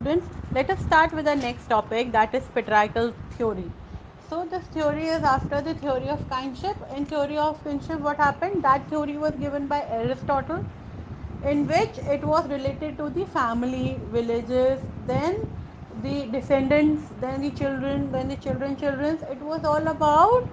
students, let us start with the next topic, that is patriarchal theory. So this theory is after the theory of kinship. In theory of kinship, what happened? That theory was given by Aristotle, in which it was related to the family, villages, then the descendants, then the children, then the children's. It was all about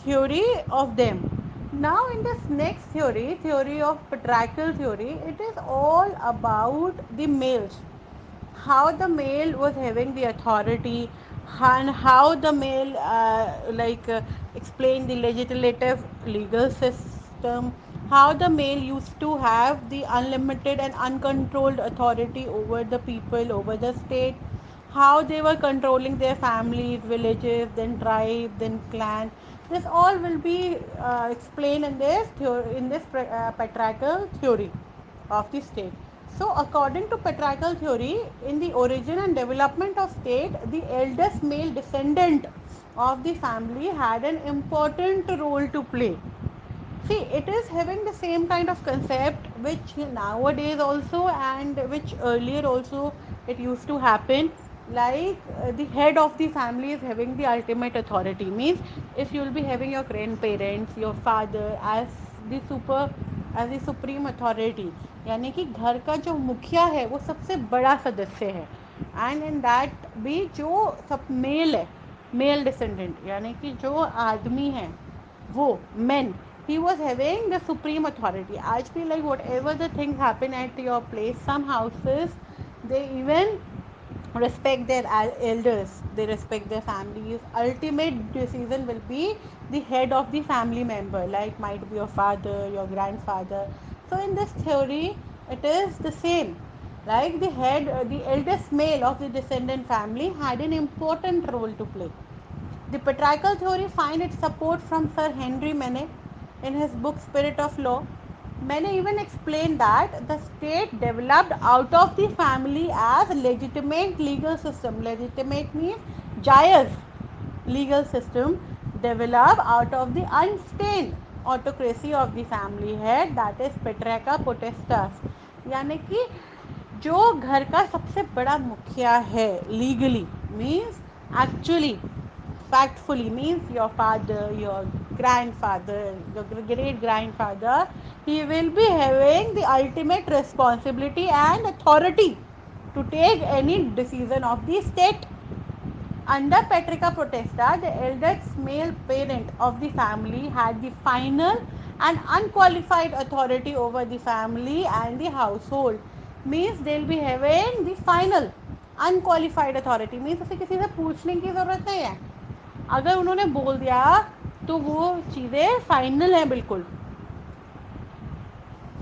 theory of them. Now in this next theory, theory of patriarchal theory, it is all about the males, how the male was having the authority, and how the male explained the legislative legal system, how the male used to have the unlimited and uncontrolled authority over the people, over the state, how they were controlling their families, villages, then tribe, then clan. This all will be explained in this patriarchal theory of the state. So, according to patriarchal theory, in the origin and development of state, the eldest male descendant of the family had an important role to play. See, it is having the same kind of concept which nowadays also and which earlier also it used to happen. Like the head of the family is having the ultimate authority. Means if you will be having your grandparents, your father the super as the supreme authority, यानी कि घर का जो मुखिया है वो सबसे बड़ा सदस्य है, एंड इन दैट भी जो सब मेल है, मेल डिसेंडेंट यानी कि जो आदमी है वो men, he was having the supreme authority. Aaj bhi like whatever the things happen at your place, some houses they even respect their elders, they respect their families. Ultimate decision will be the head of the family member, like might be your father, your grandfather. So in this theory it is the same, like the head, the eldest male of the descendant family had an important role to play. The patriarchal theory finds its support from Sir Henry Mene in his book Spirit of Law. Mene even explained that the state developed out of the family as legitimate legal system. Legitimate means Jaiz legal system developed out of the unstained autocracy of the family head, that is Patriarcha Potestas. यानी कि जो घर का सबसे बड़ा मुखिया है legally, means actually factfully, means your father, your grandfather, your great grandfather, he will be having the ultimate responsibility and authority to take any decision of the state. Under Patrica Protesta, the eldest male parent of the family had the final and unqualified authority over the family and the household. Means they'll be having the final unqualified authority. Means उसे किसी से पूछने की ज़रूरत नहीं है, अगर उन्होंने बोल दिया तो वो चीज़ें फाइनल हैं बिल्कुल.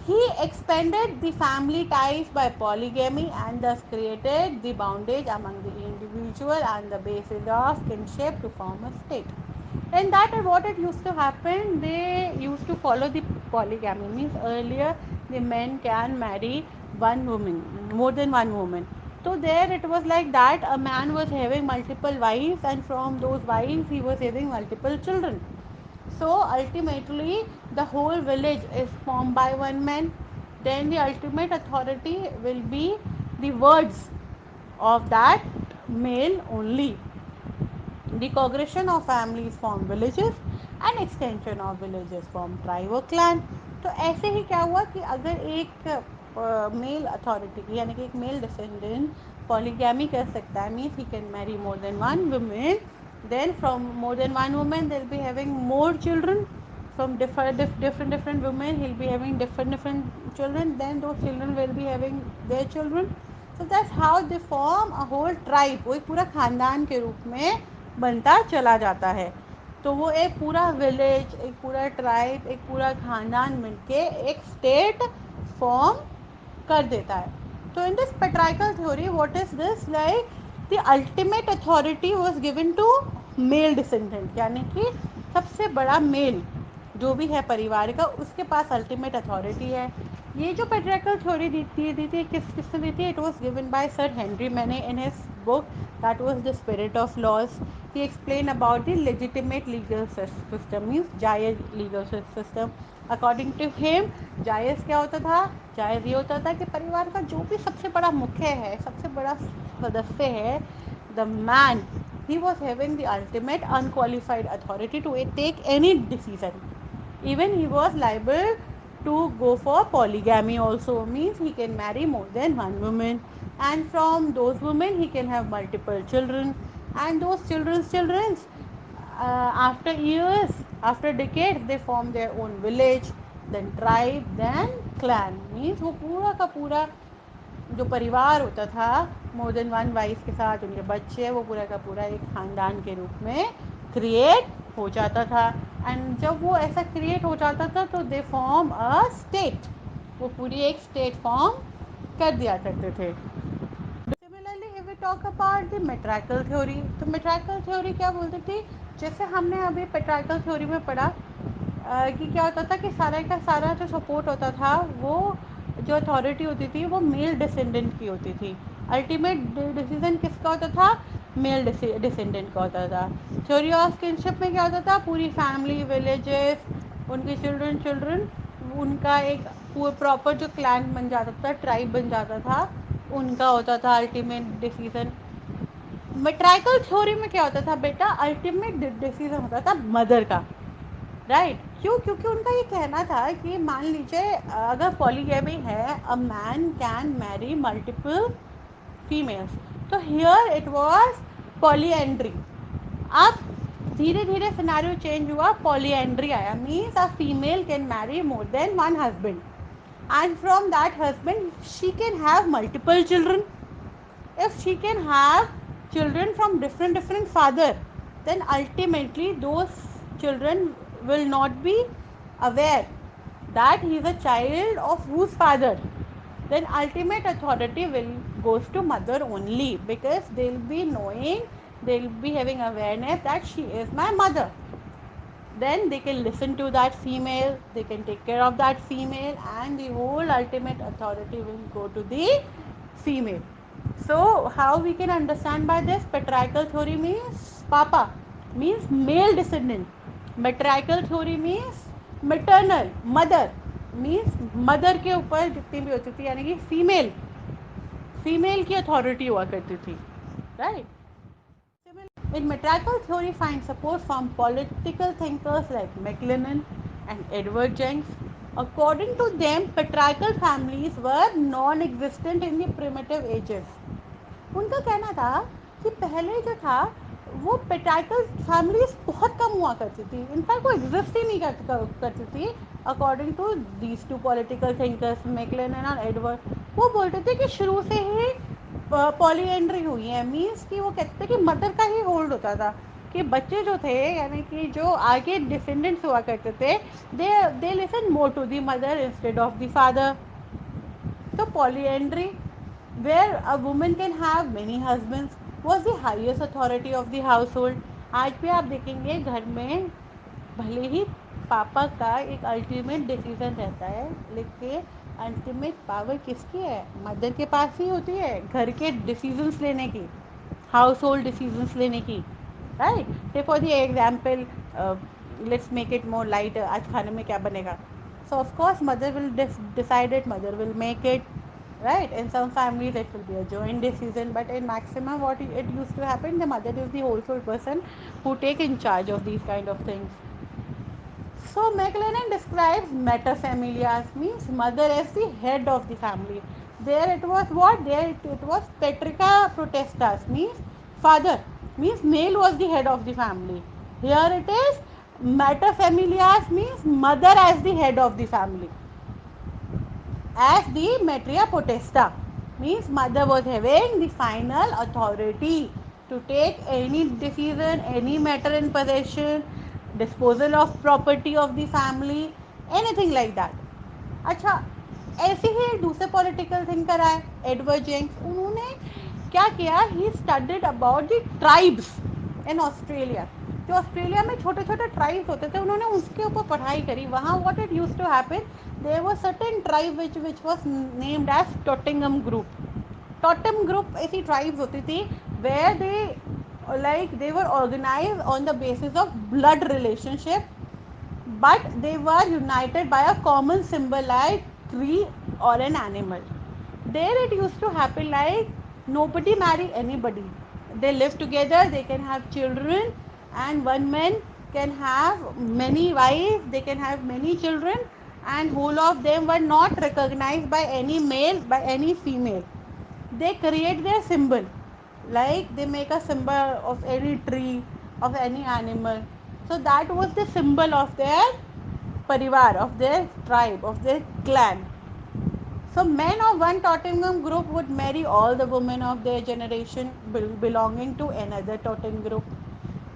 He expanded the family ties by polygamy and thus created the boundage among the individual and the basis of kinship to form a state. And that is what it used to happen. They used to follow the polygamy. Means earlier the men can marry one woman, more than one woman. So there it was like that. A man was having multiple wives, and from those wives he was having multiple children. So ultimately, the whole village is formed by one man. Then the ultimate authority will be the words of that male only. The congregation of families form villages and extension of villages form tribe or clan. तो ऐसे ही क्या हुआ कि अगर एक mail authority यानी कि एक मेल डिसेंडेंट पॉलीगैमी कर सकता है, means he can marry more than one women, then from more than one woman they'll be having more children, from different women he'll be having different children, then those children will be having their children. So that's how they form a whole tribe. वो एक पूरा खानदान के रूप में बनता चला जाता है. तो वो एक पूरा विलेज, एक पूरा ट्राइब, एक पूरा खानदान मिलके एक स्टेट फॉर्म कर देता है. तो in this patriarchal theory what is this, like the ultimate authority was given to male descendant, यानी कि सबसे बड़ा मेल जो भी है परिवार का उसके पास अल्टीमेट अथॉरिटी है. ये जो पेट्रियार्कल थ्योरी दी थी किसने दी थी? It was given by Sir Henry Maine in his book that was the Spirit of Laws. He explain about the legitimate legal system, means जायज legal system. According to him जायज़ क्या होता था? जायज़ ये होता था कि परिवार का जो भी सबसे बड़ा मुख्य है, सबसे बड़ा सदस्य है, the man, he was having the ultimate unqualified authority to take any decision. Even he was liable to go for polygamy also, means he can marry more than one woman, and from those women he can have multiple children, and those children's after years, after decades, they form their own village, then tribe, then clan. Means वो पूरा का पूरा जो परिवार होता था, more than one wife के साथ उनके बच्चे, वो पूरा का पूरा एक खानदान के रूप में क्रिएट हो जाता था. एंड जब वो ऐसा क्रिएट हो जाता था तो दे फॉर्म अ स्टेट, वो पूरी एक स्टेट फॉर्म कर दिया करते थे. Similarly if we talk about the matriarchal theory, तो मेट्राइकल थ्योरी क्या बोलती थी, जैसे हमने अभी पेट्राइकल थ्योरी में पढ़ा कि क्या होता था कि सारा का सारा जो सपोर्ट होता था, वो जो अथॉरिटी होती थी वो मेल डिसेंडेंट की होती थी. अल्टीमेट डिसीजन किसका होता था, मेल डिसेंडेंट का होता था. थ्योरी ऑफ किनशिप में क्या होता था, पूरी फैमिली, विलेजेस, उनके चिल्ड्रन चिल्ड्रन, उनका एक प्रॉपर जो क्लैन बन जाता था, ट्राइब बन जाता था, उनका होता था अल्टीमेट डिसीजन. मेट्राइकल थ्योरी में क्या होता था बेटा, अल्टीमेट डिसीजन होता था मदर का. Right right. क्यों, क्योंकि उनका ये कहना था कि मान लीजिए अगर पॉलीगैमी है, a man can marry multiple females, तो हियर इट वाज पॉलीएंड्री. अब धीरे धीरे सिनेरियो चेंज हुआ, पॉलीएंड्री आया, means a female can marry more than one husband, and from that husband she can have multiple children. If she can have children from different father, then ultimately those children will not be aware that he is a child of whose father. Then ultimate authority will goes to mother only, because they'll be knowing, they'll be having awareness that she is my mother. Then they can listen to that female, they can take care of that female, and the whole ultimate authority will go to the female. So how we can understand by this, patriarchal theory means papa, means male descendant. Matriarchal theory means maternal, mother, means mother के ऊपर जितनी भी होती थी, यानी कि female, female की authority हुआ करती थी. Right. In matriarchal theory finds support from political thinkers like MacLennan and Edward Jenks. According to them, patriarchal families were non-existent in the primitive ages. उनका कहना था कि पहले जो था वो पेट्राइकल फैमिलीज बहुत कम हुआ करती थी, इनफैक्ट वो एग्जिस्ट ही नहीं करती थी. According to these two political thinkers McLennan और एडवर्ड, वो बोलते थे कि शुरू से ही पॉलीएंड्री हुई है, मीन्स कि वो कहते थे कि मदर का ही होल्ड होता था, कि बच्चे जो थे, यानी कि जो आगे डिसेंडेंट्स हुआ करते थे, they listen more to the mother instead of the father. तो polyandry, where a woman can have many husbands, was the highest authority of the household. आज भी आप देखेंगे घर में भले ही पापा का एक अल्टीमेट डिसीजन रहता है, लेकिन अल्टीमेट पावर किसकी है, मदर के पास ही होती है घर के डिसीजंस लेने की, हाउस होल्ड डिसीजंस लेने की. Right. Take for the example, let's make it more light, आज खाने में क्या बनेगा, so of course mother will decide it, mother will make it. Right. In some families it will be a joint decision, but in maximum what it used to happen, the mother is the household person who take in charge of these kind of things. So McLennan describes materfamilias, means mother as the head of the family. There it was what? There it was Patrica Protestas, means father, means male was the head of the family. Here it is materfamilias, means mother as the head of the family. As the matria potesta, means mother was having the final authority to take any decision, any matter in possession, disposal of property of the family, anything like that. अच्छा, ऐसे ही एक दूसरे political thinker आए, Edward James. उन्होंने क्या किया, he studied about the tribes in Australia. जो Australia में छोटे छोटे ट्राइब्स होते थे, उन्होंने उसके ऊपर पढ़ाई करी. वहाँ what it used to happen, there was certain tribe which was named as totemic group. Totem group ऐसी ट्राइब्स होती थी where they were organized on the basis of blood relationship, but they were united by a common symbol like tree or an animal. There it used to happen like Nobody marry anybody. They live together, they can have children, and one man can have many wives, they can have many children, and whole of them were not recognized by any male, by any female. They create their symbol, like they make a symbol of any tree, of any animal. So that was the symbol of their parivar, of their tribe, of their clan. So men of one Tottenham group would marry all the women of their generation belonging to another Tottenham group.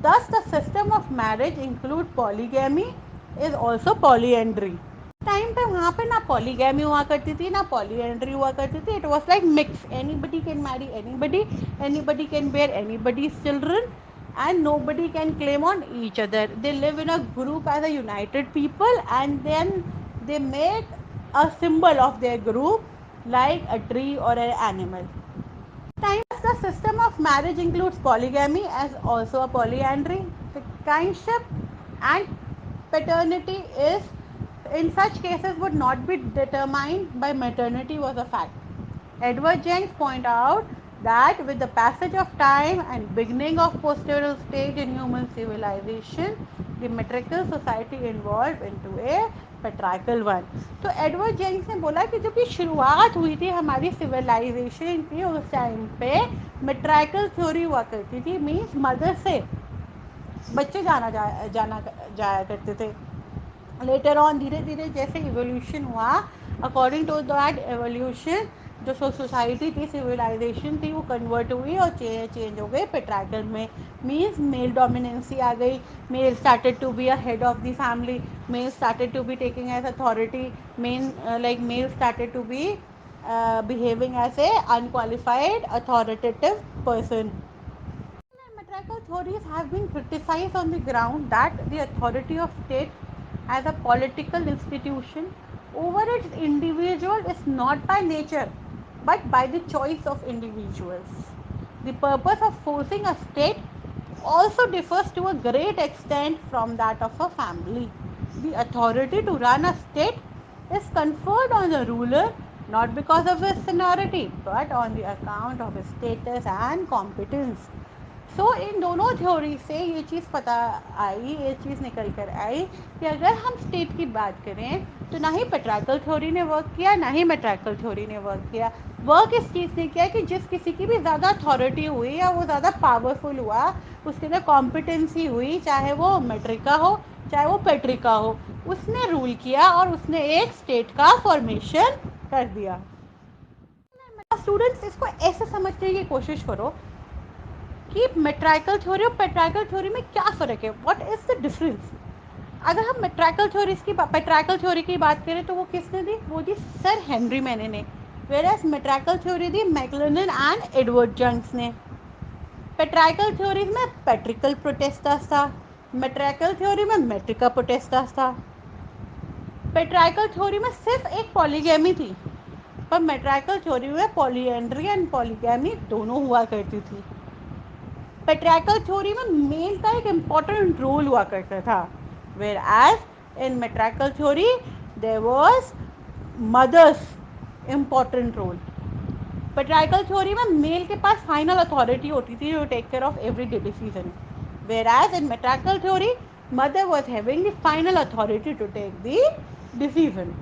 Thus, the system of marriage include polygamy is also polyandry. Time पे वहाँ पे ना polygamy हुआ करती थी ना polyandry हुआ करती थी. It was like mix. Anybody can marry anybody, anybody can bear anybody's children, and nobody can claim on each other. They live in a group as a united people, and then they make a symbol of their group like a tree or an animal. Times the system of marriage includes polygamy as also a polyandry. The kinship and paternity is in such cases would not be determined by maternity was a fact. Edward Jenks point out that with the passage of time and beginning of posterior stage in human civilization, the matriarchal society evolved into a patriarchal one. तो Edward James ने बोला कि जब ये शुरुआत हुई थी हमारी सिविलाइजेशन की उस टाइम पे मेट्राइकल थ्योरी हुआ करती थी. मीन्स मदर से बच्चे जाना जाया करते थे. लेटर ऑन धीरे धीरे जैसे इवोल्यूशन हुआ, अकॉर्डिंग टू दैट एवोल्यूशन जो सोसाइटी थी, सिविलाइजेशन थी, वो कन्वर्ट हुई और चेंज हो गई पेट्राइकल में. मीन्स मेल डोमिनेंसी आ गई. Male started to be a head of the family. Male started to be taking as authority. Men like male started to be behaving as a unqualified authoritative person. Matriarchal theories have been criticized on the ground that the authority of state as a political institution over its individual is not by nature but by the choice of individuals. The purpose of forcing a state also differs to a great extent from that of a family. The authority to run a state is conferred on the ruler not because of his seniority but on the account of his status and competence. सो इन दोनों theory से ये चीज़ पता आई, ये चीज़ निकल कर आई कि अगर हम स्टेट की बात करें तो ना ही पेट्राइकल थ्योरी ने वर्क किया ना ही मेट्राइकल थ्योरी ने वर्क किया. वर्क इस चीज़ ने किया कि जिस किसी की भी ज़्यादा अथॉरिटी हुई या वो ज़्यादा पावरफुल हुआ, उसके अंदर कॉम्पिटेंसी हुई, चाहे वो मेट्रिका हो चाहे वो पेट्रिका हो, उसने रूल किया और उसने एक स्टेट का फॉर्मेशन कर दिया. स्टूडेंट्स इसको ऐसे समझने की कोशिश करो कि मेट्राइकल थ्योरी और पेट्राइकल थ्योरी में क्या फ़र्क है. What is the difference. अगर हम मेट्राइकल थ्योरी की पेट्राइकल थ्योरी की बात करें तो वो किसने दी, वो दी सर हेनरी मैने ने. वेर एज मेट्राइकल थ्योरी दी मैक्लेलन एंड एडवर्ड जंक्स ने. पेट्राइकल थ्योरीज में पेट्रिकल प्रोटेस्टास था, मेट्राइकल थ्योरी में मेट्रिका प्रोटेस्टास था. पेट्राइकल थ्योरी में सिर्फ एक पॉलीगैमी थी, पर मेट्राइकल थ्योरी में पॉलीएंड्री एंड पॉलीगैमी दोनों हुआ करती थी. पेट्रियार्कल थ्योरी में मेल का एक इम्पॉर्टेंट रोल हुआ करता था, whereas in matriarchal theory there was mothers important role. Patriarchal theory में मेल के पास फाइनल अथॉरिटी होती थी to take care of everyday decision, whereas in matriarchal theory mother was having the final authority to take the decision.